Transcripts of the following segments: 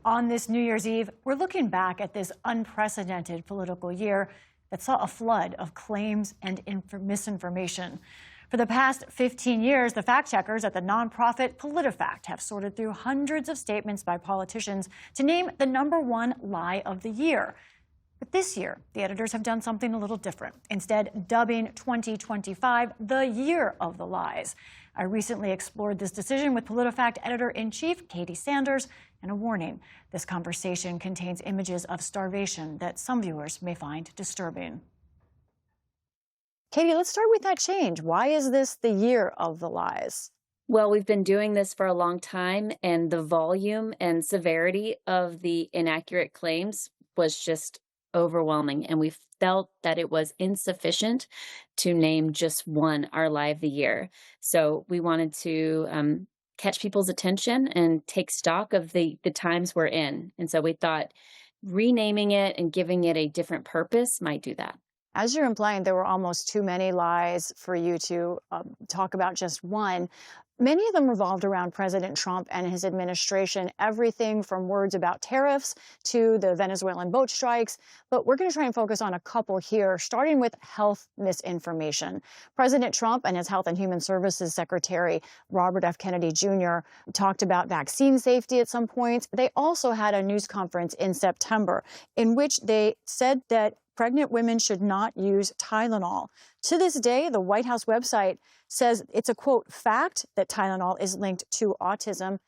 On this New Year's Eve, we're looking back at this unprecedented political year that saw a flood of claims and misinformation. For the past 15 years, the fact checkers at the nonprofit PolitiFact have sorted through hundreds of statements by politicians to name the #1 lie of the year. But this year, the editors have done something a little different, instead dubbing 2025 the year of the lies. I recently explored this decision with PolitiFact editor-in-chief Katie Sanders, and a warning: this conversation contains images of starvation that some viewers may find disturbing. Katie, let's start with that change. Why is this the year of the lies? Well, we've been doing this for a long time, and the volume and severity of the inaccurate claims was just overwhelming. And we felt that it was insufficient to name just one our lie of the year. So we wanted to catch people's attention and take stock of the times we're in. And so we thought renaming it and giving it a different purpose might do that. As you're implying, there were almost too many lies for you to talk about just one. Many of them revolved around President Trump and his administration, everything from words about tariffs to the Venezuelan boat strikes. But we're going to try and focus on a couple here, starting with health misinformation. President Trump and his Health and Human Services Secretary, Robert F. Kennedy Jr., talked about vaccine safety at some point. They also had a news conference in September in which they said that pregnant women should not use Tylenol. To this day, the White House website says it's a, quote, fact that Tylenol is linked to autism.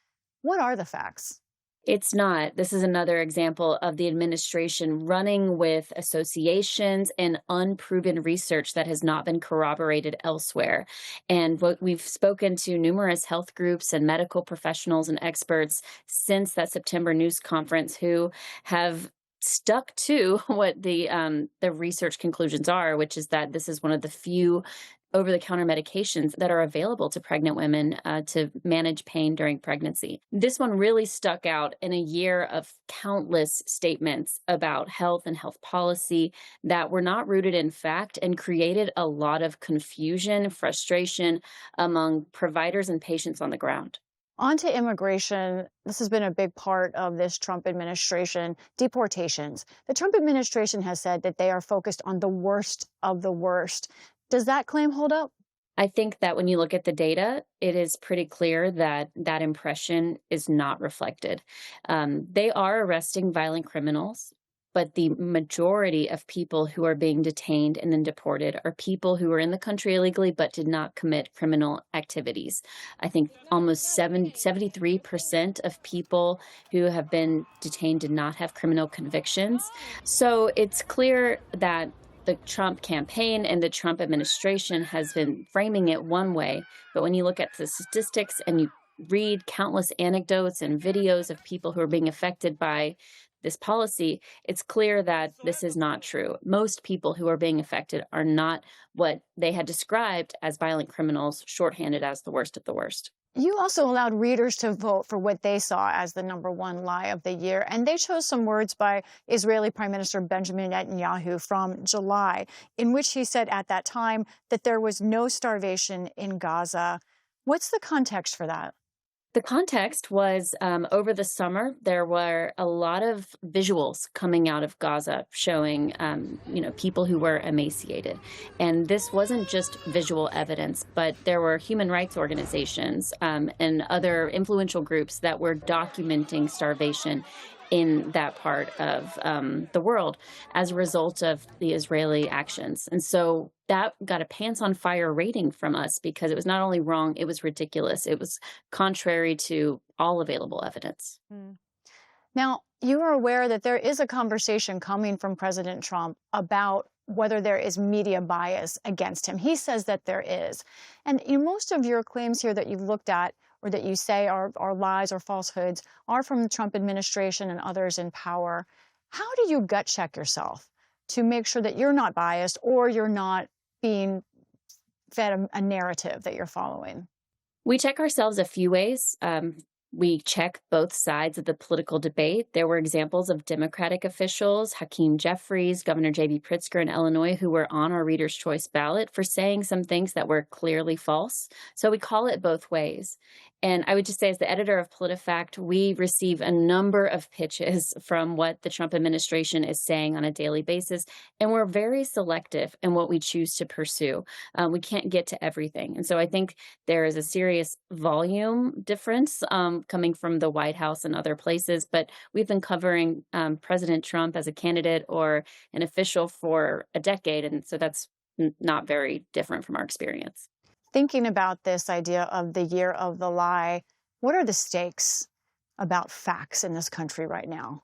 What are the facts? It's not. This is another example of the administration running with associations and unproven research that has not been corroborated elsewhere. And what we've spoken to numerous health groups and medical professionals and experts since that September news conference who have stuck to what the research conclusions are, which is that this is one of the few over-the-counter medications that are available to pregnant women to manage pain during pregnancy. This one really stuck out in a year of countless statements about health and health policy that were not rooted in fact and created a lot of confusion, frustration among providers and patients on the ground. On to immigration. This has been a big part of this Trump administration, deportations. The Trump administration has said that they are focused on the worst of the worst. Does that claim hold up? I think that when you look at the data, it is pretty clear that that impression is not reflected. They are arresting violent criminals, but the majority of people who are being detained and then deported are people who are in the country illegally but did not commit criminal activities. I think almost 73% of people who have been detained did not have criminal convictions. So it's clear that the Trump campaign and the Trump administration has been framing it one way, but when you look at the statistics and you read countless anecdotes and videos of people who are being affected by this policy, it's clear that this is not true. Most people who are being affected are not what they had described as violent criminals, shorthanded as the worst of the worst. You also allowed readers to vote for what they saw as the #1 lie of the year, and they chose some words by Israeli Prime Minister Benjamin Netanyahu from July, in which he said at that time that there was no starvation in Gaza. What's the context for that? The context was over the summer, there were a lot of visuals coming out of Gaza showing, people who were emaciated. And this wasn't just visual evidence, but there were human rights organizations and other influential groups that were documenting starvation in that part of the world as a result of the Israeli actions. And so that got a pants on fire rating from us because it was not only wrong, it was ridiculous. It was contrary to all available evidence. Now, you are aware that there is a conversation coming from President Trump about whether there is media bias against him. He says that there is. And most of your claims here that you've looked at or that you say are lies or falsehoods are from the Trump administration and others in power. How do you gut check yourself to make sure that you're not biased or you're not being fed a narrative that you're following? We check ourselves a few ways. We check both sides of the political debate. There were examples of Democratic officials, Hakeem Jeffries, Governor J.B. Pritzker in Illinois, who were on our Reader's Choice ballot for saying some things that were clearly false. So we call it both ways. And I would just say, as the editor of PolitiFact, we receive a number of pitches from what the Trump administration is saying on a daily basis, and we're very selective in what we choose to pursue. We can't get to everything. And so I think there is a serious volume difference coming from the White House and other places, but we've been covering President Trump as a candidate or an official for a decade, and so that's not very different from our experience. Thinking about this idea of the year of the lie, what are the stakes about facts in this country right now?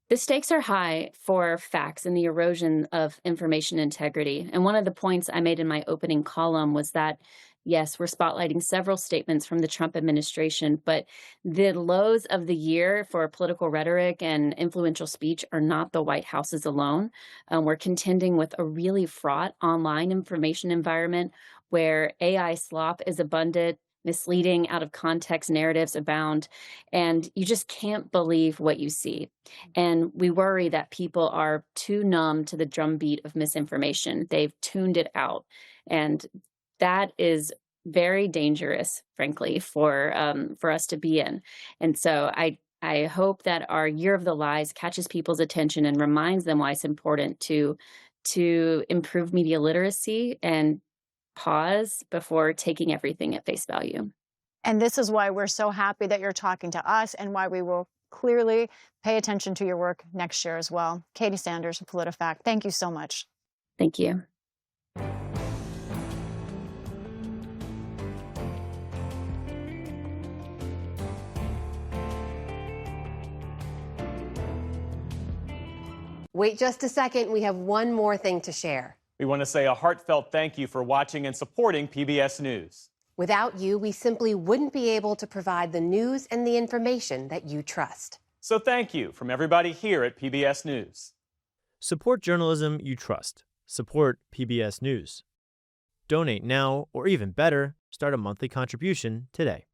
The stakes are high for facts and the erosion of information integrity. And one of the points I made in my opening column was that, yes, we're spotlighting several statements from the Trump administration, but the lows of the year for political rhetoric and influential speech are not the White House's alone. We're contending with a really fraught online information environment where AI slop is abundant, misleading, out of context narratives abound, and you just can't believe what you see. And we worry that people are too numb to the drumbeat of misinformation. They've tuned it out. And that is very dangerous, frankly, for us to be in. And so I hope that our Year of the Lies catches people's attention and reminds them why it's important to improve media literacy and pause before taking everything at face value. And this is why we're so happy that you're talking to us and why we will clearly pay attention to your work next year as well. Katie Sanders of PolitiFact, thank you so much. Thank you. Wait just a second. We have one more thing to share. We want to say a heartfelt thank you for watching and supporting PBS News. Without you, we simply wouldn't be able to provide the news and the information that you trust. So thank you from everybody here at PBS News. Support journalism you trust. Support PBS News. Donate now, or even better, start a monthly contribution today.